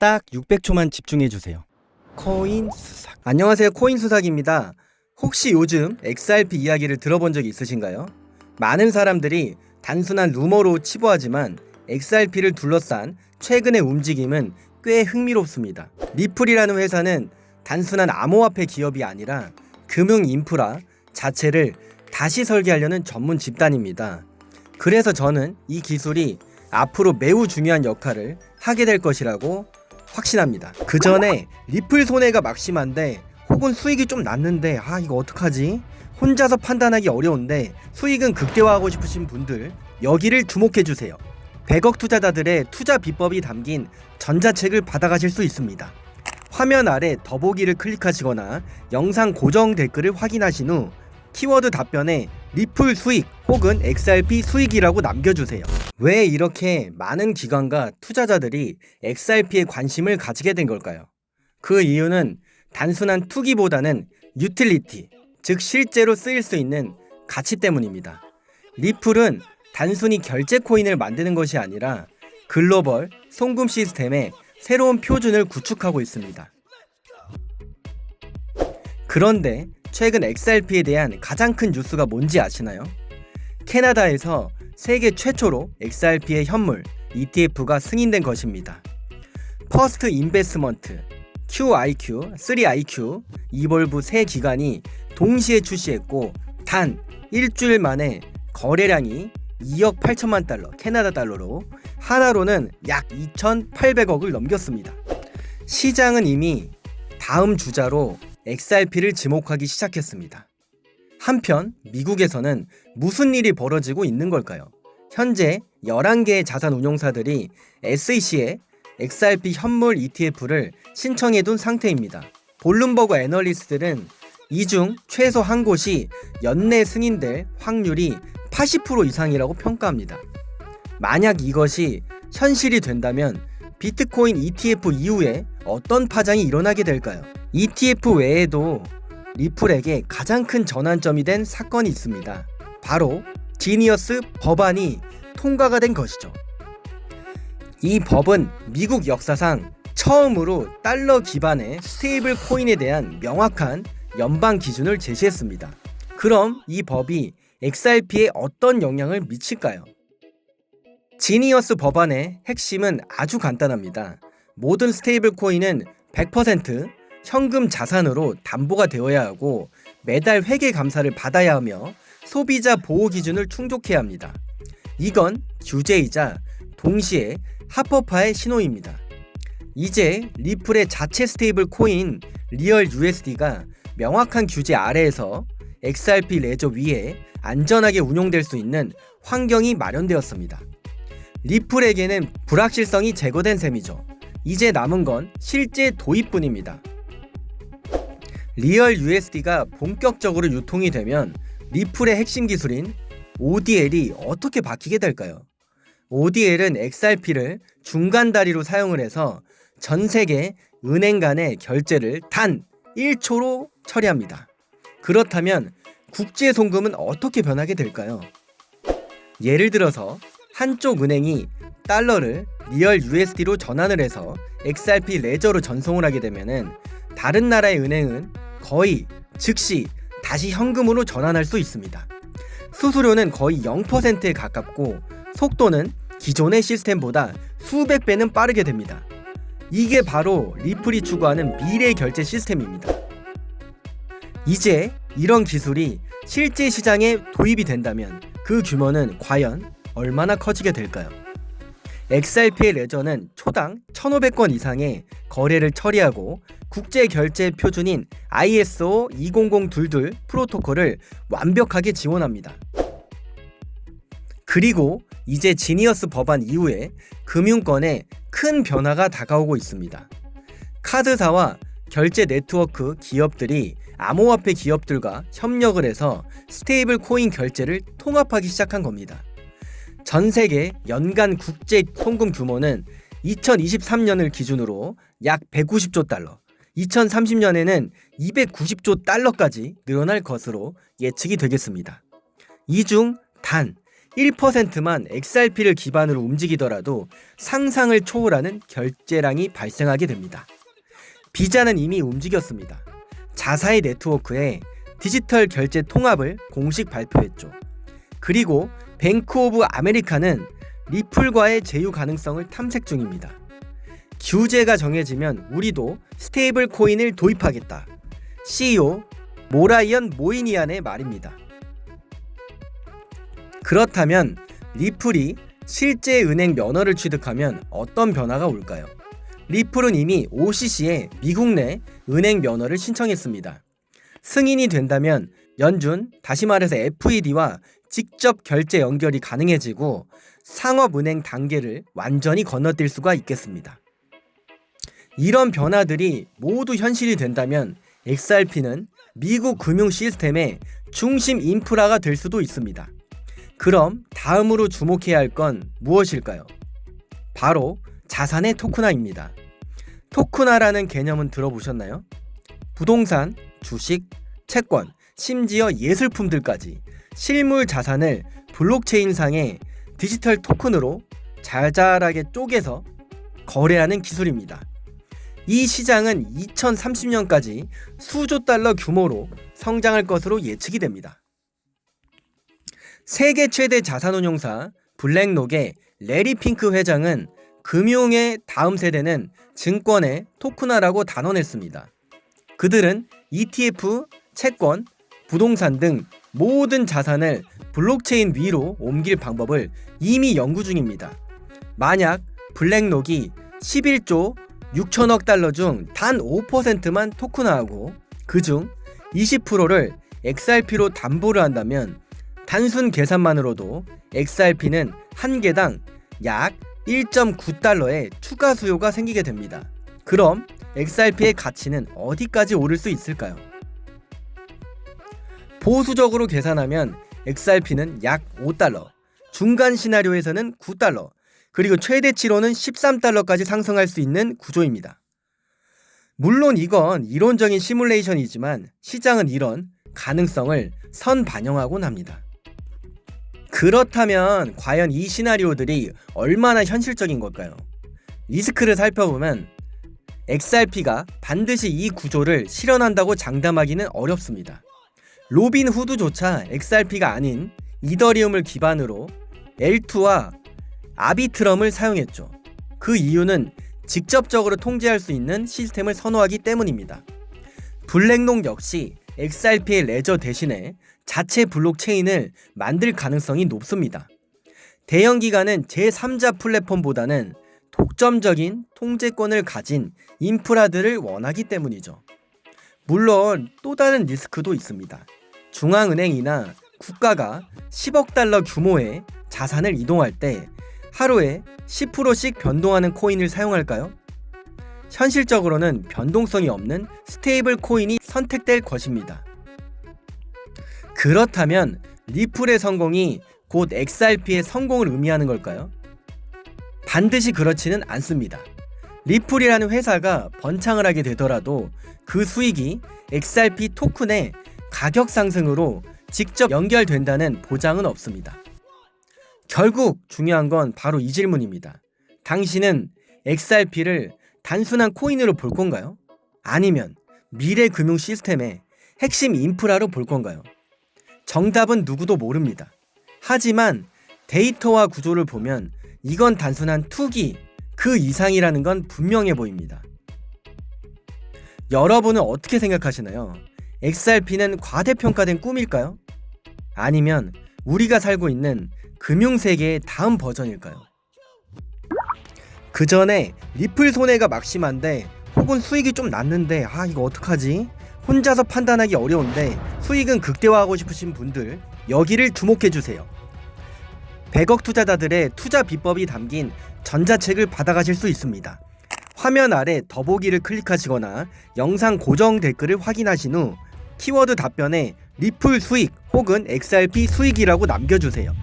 딱 600초만 집중해주세요. 코인 수삭. 안녕하세요, 코인 수삭입니다. 혹시 요즘 XRP 이야기를 들어본 적이 있으신가요? 많은 사람들이 단순한 루머로 치부하지만 XRP를 둘러싼 최근의 움직임은 꽤 흥미롭습니다. 리플이라는 회사는 단순한 암호화폐 기업이 아니라 금융 인프라 자체를 다시 설계하려는 전문 집단입니다. 그래서 저는 이 기술이 앞으로 매우 중요한 역할을 하게 될 것이라고 확신합니다. 그 전에 리플 손해가 막심한데 혹은 수익이 좀 났는데 이거 어떡하지? 혼자서 판단하기 어려운데 수익은 극대화하고 싶으신 분들 여기를 주목해주세요. 100억 투자자들의 투자 비법이 담긴 전자책을 받아가실 수 있습니다. 화면 아래 더보기를 클릭하시거나 영상 고정 댓글을 확인하신 후 키워드 답변에 리플 수익 혹은 XRP 수익이라고 남겨주세요. 왜 이렇게 많은 기관과 투자자들이 XRP에 관심을 가지게 된 걸까요? 그 이유는 단순한 투기보다는 유틸리티, 즉 실제로 쓰일 수 있는 가치 때문입니다. 리플은 단순히 결제 코인을 만드는 것이 아니라 글로벌 송금 시스템의 새로운 표준을 구축하고 있습니다. 그런데 최근 XRP에 대한 가장 큰 뉴스가 뭔지 아시나요? 캐나다에서 세계 최초로 XRP의 현물 ETF가 승인된 것입니다. 퍼스트 인베스먼트, QIQ, 3IQ, 이볼브 세 기관이 동시에 출시했고 단 일주일 만에 거래량이 2억 8천만 달러, 캐나다 달러로 하나로는 약 2,800억을 넘겼습니다. 시장은 이미 다음 주자로 XRP를 지목하기 시작했습니다. 한편 미국에서는 무슨 일이 벌어지고 있는 걸까요? 현재 11개의 자산 운용사들이 SEC에 XRP 현물 ETF를 신청해둔 상태입니다. 볼룸버그 애널리스트들은 이 중 최소 한 곳이 연내 승인될 확률이 80% 이상이라고 평가합니다. 만약 이것이 현실이 된다면 비트코인 ETF 이후에 어떤 파장이 일어나게 될까요? ETF 외에도 리플에게 가장 큰 전환점이 된 사건이 있습니다. 바로 지니어스 법안이 통과가 된 것이죠. 이 법은 미국 역사상 처음으로 달러 기반의 스테이블 코인에 대한 명확한 연방 기준을 제시했습니다. 그럼 이 법이 XRP에 어떤 영향을 미칠까요? 지니어스 법안의 핵심은 아주 간단합니다. 모든 스테이블 코인은 100% 현금 자산으로 담보가 되어야 하고 매달 회계 감사를 받아야 하며 소비자 보호 기준을 충족해야 합니다. 이건 규제이자 동시에 합법화의 신호입니다. 이제 리플의 자체 스테이블 코인 리얼 USD가 명확한 규제 아래에서 XRP 레저 위에 안전하게 운용될 수 있는 환경이 마련되었습니다. 리플에게는 불확실성이 제거된 셈이죠. 이제 남은 건 실제 도입뿐입니다. 리얼 USD가 본격적으로 유통이 되면 리플의 핵심 기술인 ODL이 어떻게 바뀌게 될까요? ODL은 XRP를 중간 다리로 사용을 해서 전 세계 은행 간의 결제를 단 1초로 처리합니다. 그렇다면 국제 송금은 어떻게 변하게 될까요? 예를 들어서 한쪽 은행이 달러를 리얼 USD로 전환을 해서 XRP 레저로 전송을 하게 되면은 다른 나라의 은행은 거의 즉시 다시 현금으로 전환할 수 있습니다. 수수료는 거의 0%에 가깝고 속도는 기존의 시스템보다 수백 배는 빠르게 됩니다. 이게 바로 리플이 추구하는 미래 결제 시스템입니다. 이제 이런 기술이 실제 시장에 도입이 된다면 그 규모는 과연 얼마나 커지게 될까요? XRP의 레저는 초당 1,500건 이상의 거래를 처리하고 국제 결제 표준인 ISO 20022 프로토콜을 완벽하게 지원합니다. 그리고 이제 지니어스 법안 이후에 금융권에 큰 변화가 다가오고 있습니다. 카드사와 결제 네트워크 기업들이 암호화폐 기업들과 협력을 해서 스테이블 코인 결제를 통합하기 시작한 겁니다. 전 세계 연간 국제 송금 규모는 2023년을 기준으로 약 190조 달러, 2030년에는 290조 달러까지 늘어날 것으로 예측이 되겠습니다. 이 중 단 1%만 XRP를 기반으로 움직이더라도 상상을 초월하는 결제량이 발생하게 됩니다. 비자는 이미 움직였습니다. 자사의 네트워크에 디지털 결제 통합을 공식 발표했죠. 그리고 뱅크 오브 아메리카는 리플과의 제휴 가능성을 탐색 중입니다. 규제가 정해지면 우리도 스테이블 코인을 도입하겠다. CEO 모라이언 모이니안의 말입니다. 그렇다면 리플이 실제 은행 면허를 취득하면 어떤 변화가 올까요? 리플은 이미 OCC에 미국 내 은행 면허를 신청했습니다. 승인이 된다면 연준, 다시 말해서 FED와 직접 결제 연결이 가능해지고 상업은행 단계를 완전히 건너뛸 수가 있겠습니다. 이런 변화들이 모두 현실이 된다면 XRP는 미국 금융 시스템의 중심 인프라가 될 수도 있습니다. 그럼 다음으로 주목해야 할 건 무엇일까요? 바로 자산의 토큰화입니다. 토큰화라는 개념은 들어보셨나요? 부동산, 주식, 채권, 심지어 예술품들까지 실물 자산을 블록체인상의 디지털 토큰으로 자잘하게 쪼개서 거래하는 기술입니다. 이 시장은 2030년까지 수조 달러 규모로 성장할 것으로 예측이 됩니다. 세계 최대 자산운용사 블랙록의 레리 핑크 회장은 금융의 다음 세대는 증권의 토큰화라고 단언했습니다. 그들은 ETF, 채권, 부동산 등 모든 자산을 블록체인 위로 옮길 방법을 이미 연구 중입니다. 만약 블랙록이 11조 6천억 달러 중 단 5%만 토큰화하고 그중 20%를 XRP로 담보를 한다면 단순 계산만으로도 XRP는 한 개당 약 1.9달러의 추가 수요가 생기게 됩니다. 그럼 XRP의 가치는 어디까지 오를 수 있을까요? 보수적으로 계산하면 XRP는 약 5달러, 중간 시나리오에서는 9달러, 그리고 최대치로는 13달러까지 상승할 수 있는 구조입니다. 물론 이건 이론적인 시뮬레이션이지만 시장은 이런 가능성을 선반영하곤 합니다. 그렇다면 과연 이 시나리오들이 얼마나 현실적인 걸까요? 리스크를 살펴보면 XRP가 반드시 이 구조를 실현한다고 장담하기는 어렵습니다. 로빈 후드조차 XRP가 아닌 이더리움을 기반으로 L2와 아비트럼을 사용했죠. 그 이유는 직접적으로 통제할 수 있는 시스템을 선호하기 때문입니다. 블랙록 역시 XRP의 레저 대신에 자체 블록체인을 만들 가능성이 높습니다. 대형 기관은 제3자 플랫폼보다는 독점적인 통제권을 가진 인프라들을 원하기 때문이죠. 물론 또 다른 리스크도 있습니다. 중앙은행이나 국가가 10억 달러 규모의 자산을 이동할 때 하루에 10%씩 변동하는 코인을 사용할까요? 현실적으로는 변동성이 없는 스테이블 코인이 선택될 것입니다. 그렇다면 리플의 성공이 곧 XRP의 성공을 의미하는 걸까요? 반드시 그렇지는 않습니다. 리플이라는 회사가 번창을 하게 되더라도 그 수익이 XRP 토큰의 가격 상승으로 직접 연결된다는 보장은 없습니다. 결국 중요한 건 바로 이 질문입니다. 당신은 XRP를 단순한 코인으로 볼 건가요? 아니면 미래 금융 시스템의 핵심 인프라로 볼 건가요? 정답은 누구도 모릅니다. 하지만 데이터와 구조를 보면 이건 단순한 투기, 그 이상이라는 건 분명해 보입니다. 여러분은 어떻게 생각하시나요? XRP는 과대평가된 꿈일까요? 아니면 우리가 살고 있는 금융세계의 다음 버전일까요? 그 전에 리플 손해가 막심한데 혹은 수익이 좀 났는데 이거 어떡하지? 혼자서 판단하기 어려운데 수익은 극대화하고 싶으신 분들 여기를 주목해주세요. 100억 투자자들의 투자 비법이 담긴 전자책을 받아가실 수 있습니다. 화면 아래 더보기를 클릭하시거나 영상 고정 댓글을 확인하신 후 키워드 답변에 리플 수익 혹은 XRP 수익이라고 남겨주세요.